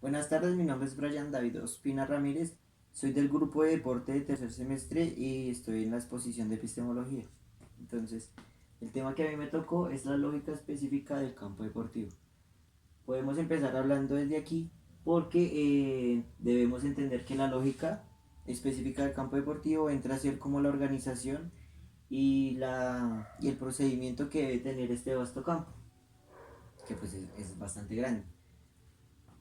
Buenas tardes, mi nombre es Brian David Ospina Ramírez, soy del grupo de deporte de tercer semestre y estoy en la exposición de epistemología. Entonces, el tema que a mí me tocó es la lógica específica del campo deportivo. Podemos empezar hablando desde aquí porque debemos entender que la lógica específica del campo deportivo entra a ser como la organización y el procedimiento que debe tener este vasto campo, que pues es bastante grande.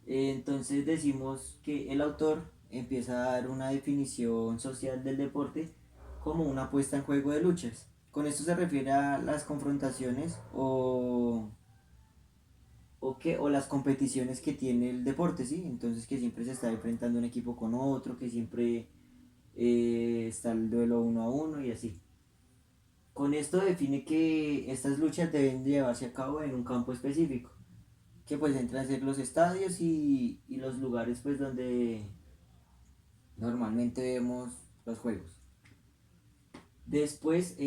Entonces decimos que el autor empieza a dar una definición social del deporte como una puesta en juego de luchas. Con esto se refiere a las confrontaciones o las competiciones que tiene el deporte, ¿sí? Entonces que siempre se está enfrentando un equipo con otro, que siempre está el duelo uno a uno y así. Con esto define que estas luchas deben llevarse a cabo en un campo específico, que pues entran a ser los estadios y los lugares pues donde normalmente vemos los juegos. Después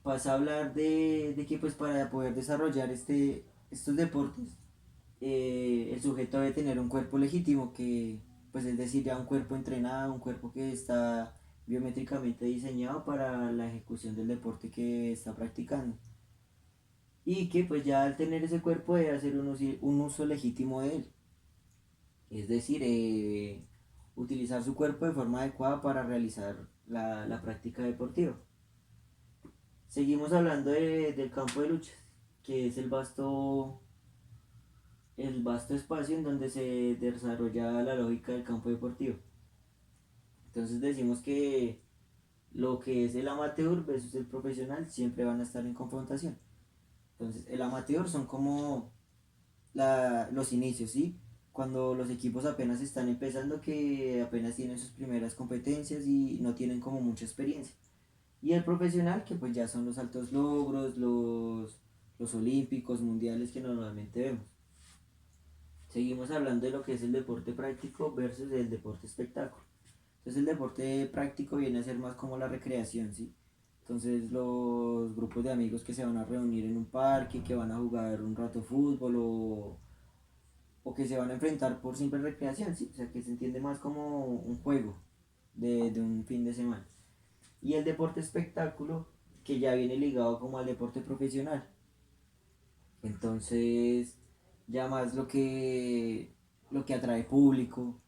pasa a hablar de que pues para poder desarrollar estos deportes, el sujeto debe tener un cuerpo legítimo, que pues es decir, ya un cuerpo entrenado, un cuerpo que está biométricamente diseñado para la ejecución del deporte que está practicando. Y que pues ya al tener ese cuerpo debe hacer un uso legítimo de él. Es decir, utilizar su cuerpo de forma adecuada para realizar la práctica deportiva. Seguimos hablando del campo de luchas, que es el vasto espacio en donde se desarrolla la lógica del campo deportivo. Entonces decimos que lo que es el amateur versus el profesional siempre van a estar en confrontación. Entonces el amateur son como los inicios, ¿sí? Cuando los equipos apenas están empezando, que apenas tienen sus primeras competencias y no tienen como mucha experiencia. Y el profesional, que pues ya son los altos logros, los olímpicos, mundiales que normalmente vemos. Seguimos hablando de lo que es el deporte práctico versus el deporte espectáculo. Entonces el deporte práctico viene a ser más como la recreación, ¿sí? Entonces los grupos de amigos que se van a reunir en un parque, que van a jugar un rato fútbol o que se van a enfrentar por simple recreación, ¿sí? O sea, que se entiende más como un juego de un fin de semana. Y el deporte espectáculo, que ya viene ligado como al deporte profesional. Entonces, ya más lo que atrae público,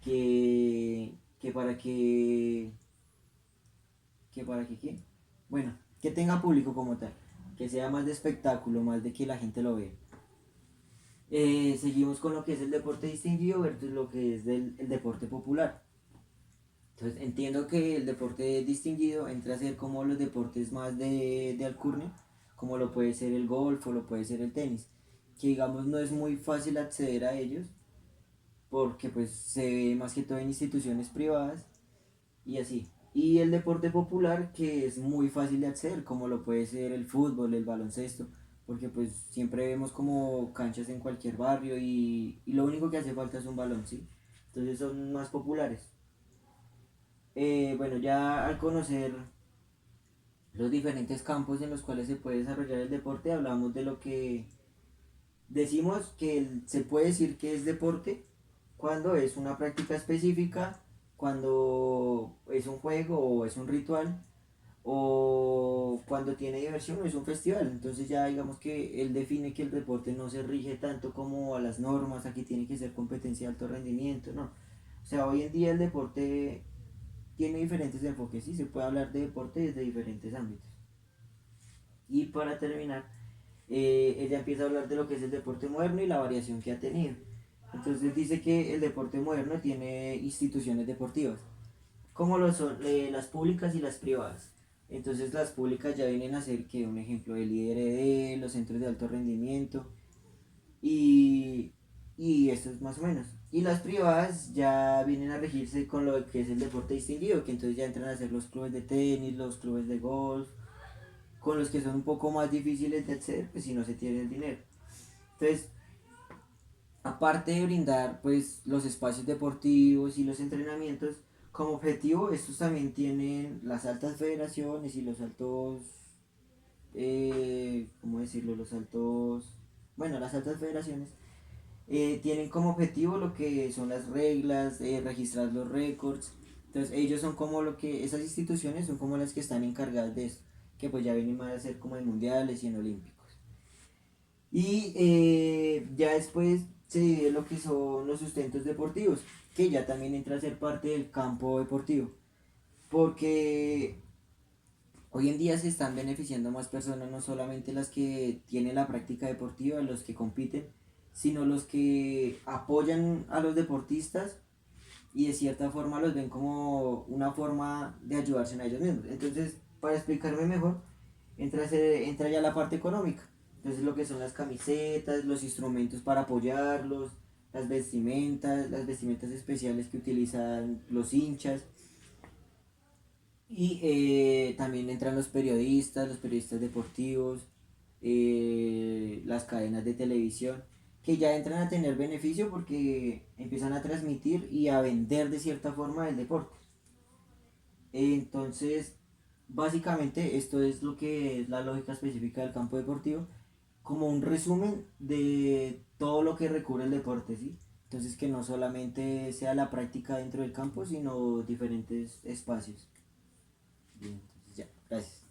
que para que para que, ¿qué? Bueno, que tenga público como tal, que sea más de espectáculo, más de que la gente lo vea. Seguimos con lo que es el deporte distinguido versus lo que es el deporte popular. Entonces entiendo que el deporte distinguido entra a ser como los deportes más de alcurnia, como lo puede ser el golf o lo puede ser el tenis, que digamos no es muy fácil acceder a ellos porque pues se ve más que todo en instituciones privadas y así. Y el deporte popular que es muy fácil de acceder, como lo puede ser el fútbol, el baloncesto, porque pues siempre vemos como canchas en cualquier barrio y lo único que hace falta es un balón, ¿sí? Entonces son más populares. Bueno, ya al conocer los diferentes campos en los cuales se puede desarrollar el deporte, hablamos de lo que decimos que se puede decir que es deporte cuando es una práctica específica, cuando es un juego o es un ritual, o cuando tiene diversión o es un festival. Entonces ya digamos que él define que el deporte no se rige tanto como a las normas, aquí tiene que ser competencia de alto rendimiento, no. O sea, hoy en día el deporte tiene diferentes enfoques, ¿sí? Se puede hablar de deporte desde diferentes ámbitos. Y para terminar, ella empieza a hablar de lo que es el deporte moderno y la variación que ha tenido. Entonces dice que el deporte moderno tiene instituciones deportivas, como lo son las públicas y las privadas. Entonces las públicas ya vienen a ser que un ejemplo del IRD, los centros de alto rendimiento y, y esto es más o menos. Y las privadas ya vienen a regirse con lo que es el deporte distinguido, que entonces ya entran a ser los clubes de tenis, los clubes de golf, con los que son un poco más difíciles de acceder, pues si no se tiene el dinero. Entonces, aparte de brindar pues los espacios deportivos y los entrenamientos, como objetivo estos también tienen las altas federaciones y los altos, ¿cómo decirlo? Los altos, bueno, las altas federaciones Tienen como objetivo lo que son las reglas, registrar los récords. Entonces ellos son como lo que, esas instituciones son como las que están encargadas de esto, que pues ya vienen más a ser como en mundiales y en olímpicos. Y ya después se divide lo que son los sustentos deportivos, que ya también entra a ser parte del campo deportivo. Porque hoy en día se están beneficiando más personas, no solamente las que tienen la práctica deportiva, los que compiten, sino los que apoyan a los deportistas y de cierta forma los ven como una forma de ayudarse a ellos mismos. Entonces, para explicarme mejor, entra ya la parte económica. Entonces, lo que son las camisetas, los instrumentos para apoyarlos, las vestimentas especiales que utilizan los hinchas. Y también entran los periodistas deportivos, las cadenas de televisión, que ya entran a tener beneficio porque empiezan a transmitir y a vender de cierta forma el deporte. Entonces, básicamente esto es lo que es la lógica específica del campo deportivo, como un resumen de todo lo que recubre el deporte, ¿sí? Entonces que no solamente sea la práctica dentro del campo, sino diferentes espacios. Bien, entonces ya, gracias.